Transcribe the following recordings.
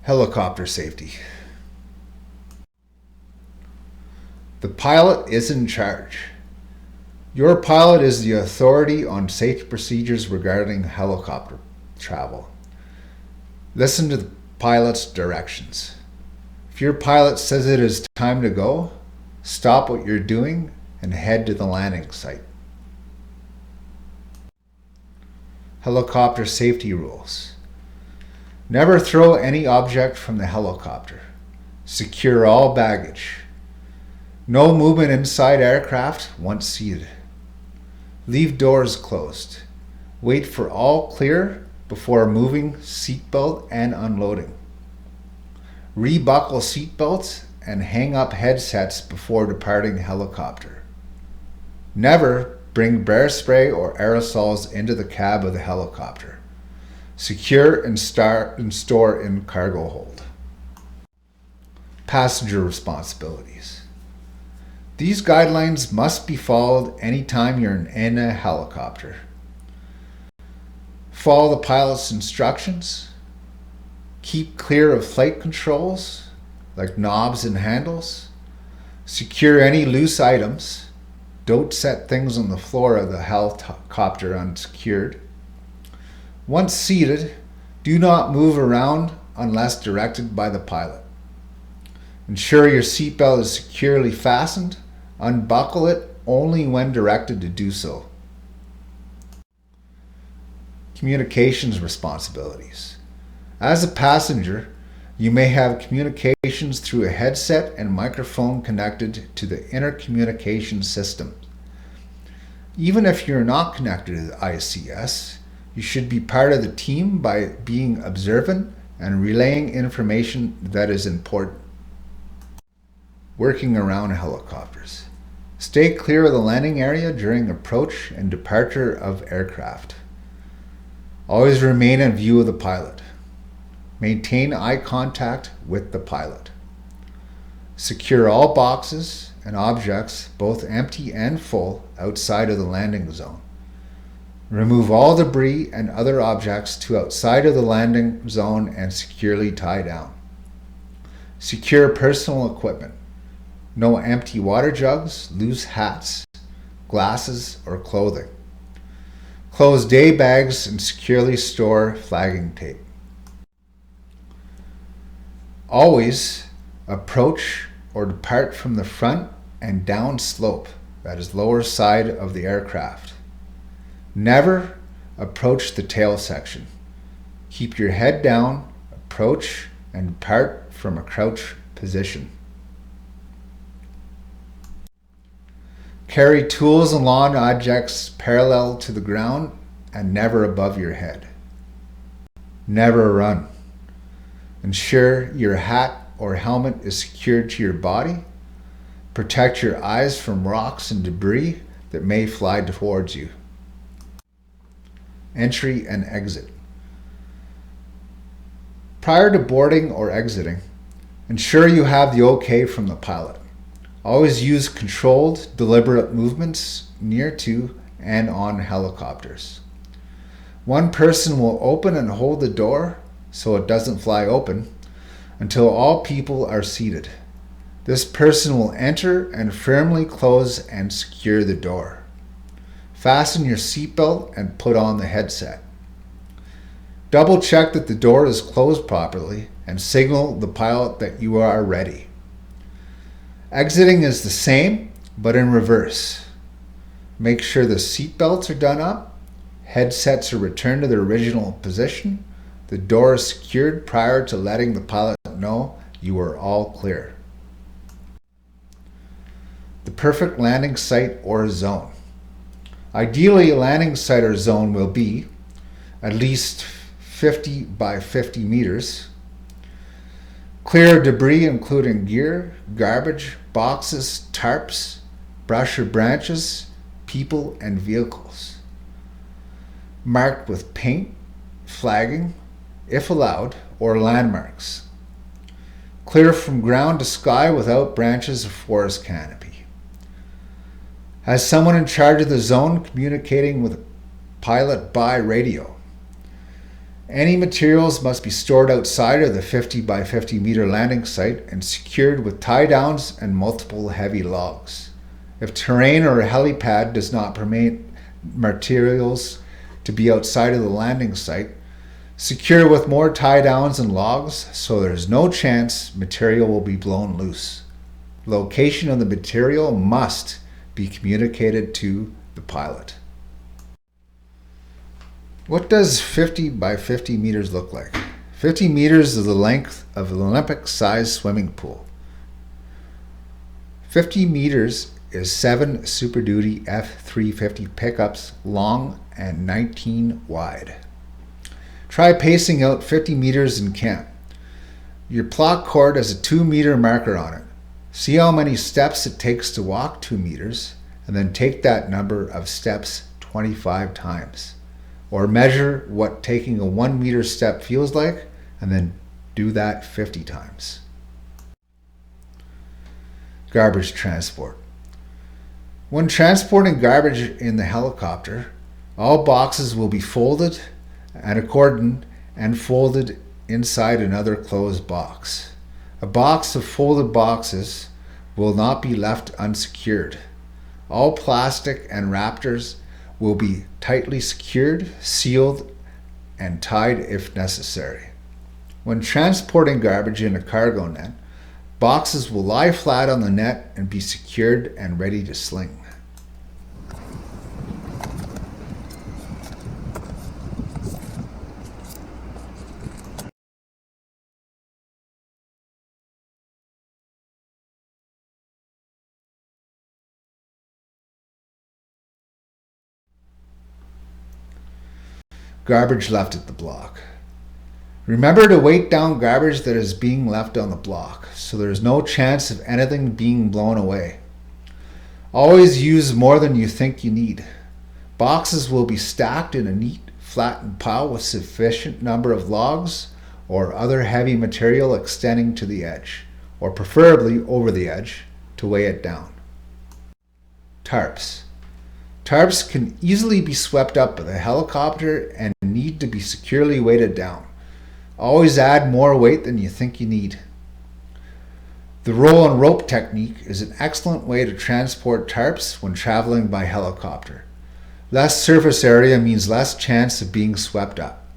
Helicopter safety. The pilot is in charge. Your pilot is the authority on safety procedures regarding helicopter travel. Listen to the pilot's directions. If your pilot says it is time to go, stop what you're doing and head to the landing site. Helicopter safety rules. Never throw any object from the helicopter. Secure all baggage. No movement inside aircraft once seated. Leave doors closed. Wait for all clear before moving seatbelt and unloading. Rebuckle seatbelts and hang up headsets before departing helicopter. Never bring bear spray or aerosols into the cab of the helicopter. Secure and store in cargo hold. Passenger responsibilities. These guidelines must be followed anytime you're in a helicopter. Follow the pilot's instructions. Keep clear of flight controls, like knobs and handles. Secure any loose items. Don't set things on the floor of the helicopter unsecured. Once seated, do not move around unless directed by the pilot. Ensure your seatbelt is securely fastened. Unbuckle it only when directed to do so. Communications responsibilities. As a passenger, you may have communications through a headset and microphone connected to the intercommunication system. Even if you're not connected to the ICS, you should be part of the team by being observant and relaying information that is important. Working around helicopters. Stay clear of the landing area during approach and departure of aircraft. Always remain in view of the pilot. Maintain eye contact with the pilot. Secure all boxes and objects, both empty and full, outside of the landing zone. Remove all debris and other objects to outside of the landing zone and securely tie down. Secure personal equipment. No empty water jugs, loose hats, glasses, or clothing. Close day bags and securely store flagging tape. Always approach or depart from the front and down slope, that is lower side of the aircraft. Never approach the tail section. Keep your head down, approach, and depart from a crouch position. Carry tools and long objects parallel to the ground and never above your head. Never run. Ensure your hat or helmet is secured to your body. Protect your eyes from rocks and debris that may fly towards you. Entry and exit. Prior to boarding or exiting, ensure you have the okay from the pilot. Always use controlled, deliberate movements near to and on helicopters. One person will open and hold the door so it doesn't fly open until all people are seated. This person will enter and firmly close and secure the door. Fasten your seatbelt and put on the headset. Double check that the door is closed properly and signal the pilot that you are ready. Exiting is the same, but in reverse. Make sure the seatbelts are done up, headsets are returned to their original position, the door is secured prior to letting the pilot know you are all clear. The perfect landing site or zone. Ideally, a landing site or zone will be at least 50 by 50 meters. Clear debris including gear, garbage, boxes, tarps, brush or branches, people and vehicles. Marked with paint, flagging, if allowed, or landmarks. Clear from ground to sky without branches or forest canopy. Has someone in charge of the zone communicating with a pilot by radio. Any materials must be stored outside of the 50 by 50 meter landing site and secured with tie downs and multiple heavy logs. If terrain or a helipad does not permit materials to be outside of the landing site, secure with more tie downs and logs so there is no chance material will be blown loose. Location of the material must be communicated to the pilot. What does 50 by 50 meters look like? 50 meters is the length of an Olympic-sized swimming pool. 50 meters is 7 Super Duty F350 pickups long and 19 wide. Try pacing out 50 meters in camp. Your plot cord has a 2 meter marker on it. See how many steps it takes to walk 2 meters, and then take that number of steps 25 times. Or measure what taking a 1 meter step feels like, and then do that 50 times. Garbage transport. When transporting garbage in the helicopter, all boxes will be folded and accorded and folded inside another closed box. A box of folded boxes will not be left unsecured. All plastic and raptors will be tightly secured, sealed, and tied if necessary. When transporting garbage in a cargo net, boxes will lie flat on the net and be secured and ready to sling. Garbage left at the block. Remember to weight down garbage that is being left on the block, so there is no chance of anything being blown away. Always use more than you think you need. Boxes will be stacked in a neat, flattened pile with sufficient number of logs or other heavy material extending to the edge, or preferably over the edge, to weigh it down. Tarps. Tarps can easily be swept up by the helicopter and need to be securely weighted down. Always add more weight than you think you need. The roll and rope technique is an excellent way to transport tarps when traveling by helicopter. Less surface area means less chance of being swept up.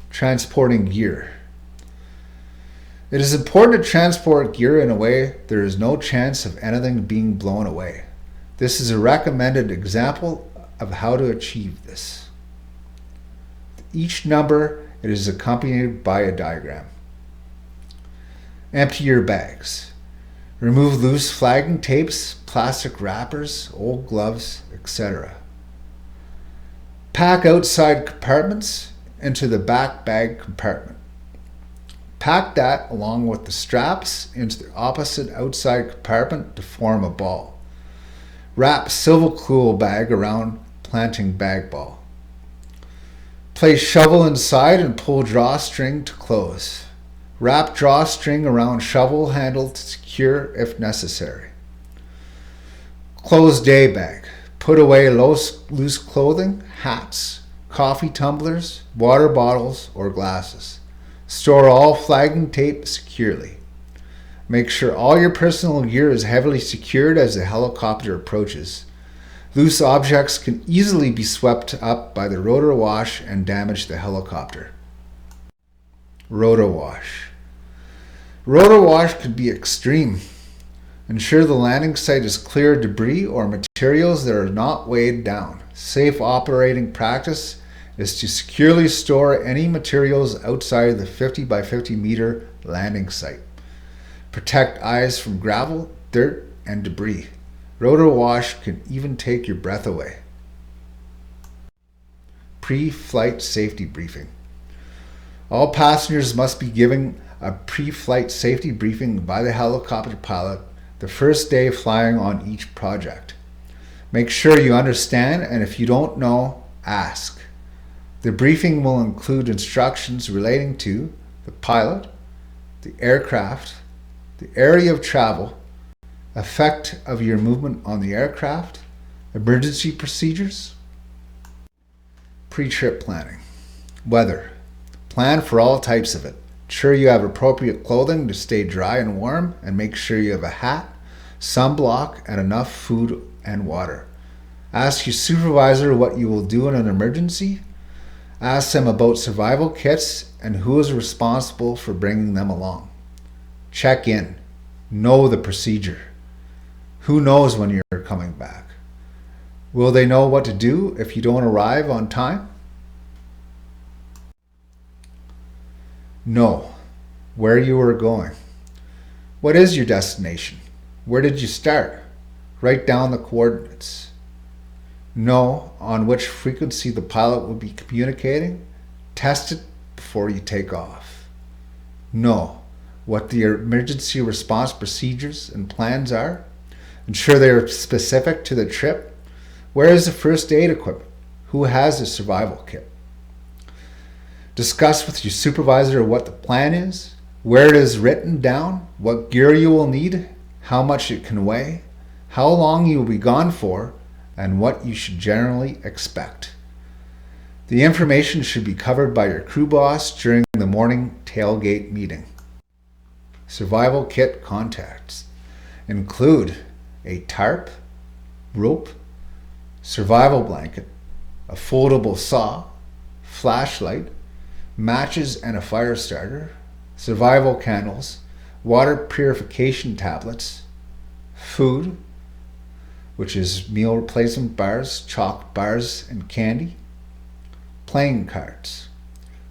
Transporting gear. It is important to transport gear in a way there is no chance of anything being blown away. This is a recommended example of how to achieve this. Each number it is accompanied by a diagram. Empty your bags. Remove loose flagging tapes, plastic wrappers, old gloves, etc. Pack outside compartments into the back bag compartment. Pack that along with the straps into the opposite outside compartment to form a ball. Wrap Silvacool bag around planting bag ball. Place shovel inside and pull drawstring to close. Wrap drawstring around shovel handle to secure if necessary. Closed day bag. Put away loose clothing, hats, coffee tumblers, water bottles, or glasses. Store all flagging tape securely. Make sure all your personal gear is heavily secured as the helicopter approaches. Loose objects can easily be swept up by the rotor wash and damage the helicopter. Rotor wash. Rotor wash can be extreme. Ensure the landing site is clear of debris or materials that are not weighed down. Safe operating practice is to securely store any materials outside the 50 by 50 meter landing site. Protect eyes from gravel, dirt, and debris. Rotor wash can even take your breath away. Pre-flight safety briefing. All passengers must be given a pre-flight safety briefing by the helicopter pilot the first day flying on each project. Make sure you understand, and if you don't know, ask. The briefing will include instructions relating to the pilot, the aircraft, the area of travel, effect of your movement on the aircraft, emergency procedures. Pre-trip planning. Weather. Plan for all types of it. Ensure you have appropriate clothing to stay dry and warm, and make sure you have a hat, sunblock, and enough food and water. Ask your supervisor what you will do in an emergency. Ask them about survival kits and who is responsible for bringing them along. Check in. Know the procedure. Who knows when you're coming back? Will they know what to do if you don't arrive on time? Know where you are going. What is your destination? Where did you start? Write down the coordinates. Know on which frequency the pilot will be communicating. Test it before you take off. Know what the emergency response procedures and plans are. Ensure they are specific to the trip. Where is the first aid equipment? Who has the survival kit? Discuss with your supervisor what the plan is, where it is written down, what gear you will need, how much it can weigh, how long you will be gone for, and what you should generally expect. The information should be covered by your crew boss during the morning tailgate meeting. Survival kit contacts include a tarp, rope, survival blanket, a foldable saw, flashlight, matches and a fire starter, survival candles, water purification tablets, food, which is meal replacement bars, chalk bars, and candy, playing cards.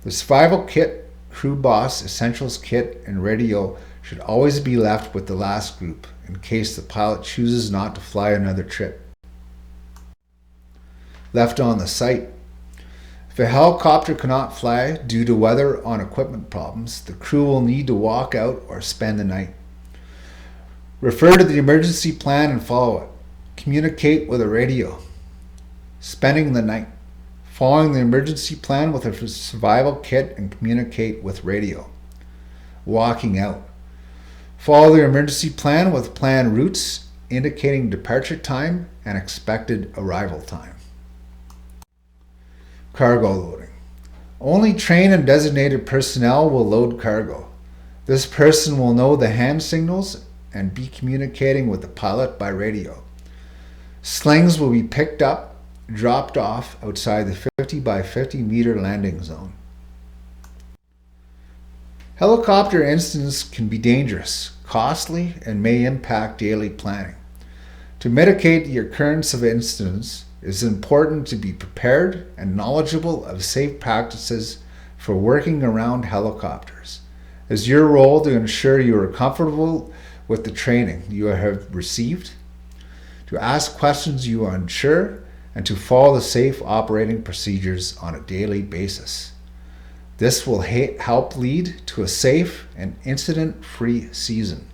The survival kit, crew boss, essentials kit, and radio should always be left with the last group in case the pilot chooses not to fly another trip. Left on the site. If a helicopter cannot fly due to weather or equipment problems, the crew will need to walk out or spend the night. Refer to the emergency plan and follow it. Communicate with a radio. Spending the night. Following the emergency plan with a survival kit and communicate with radio. Walking out. Follow the emergency plan with planned routes indicating departure time and expected arrival time. Cargo loading. Only trained and designated personnel will load cargo. This person will know the hand signals and be communicating with the pilot by radio. Slings will be picked up, dropped off outside the 50 by 50 meter landing zone. Helicopter incidents can be dangerous, costly, and may impact daily planning. To mitigate the occurrence of incidents, it is important to be prepared and knowledgeable of safe practices for working around helicopters. It is your role to ensure you are comfortable with the training you have received, to ask questions you are unsure, and to follow the safe operating procedures on a daily basis. This will help lead to a safe and incident-free season.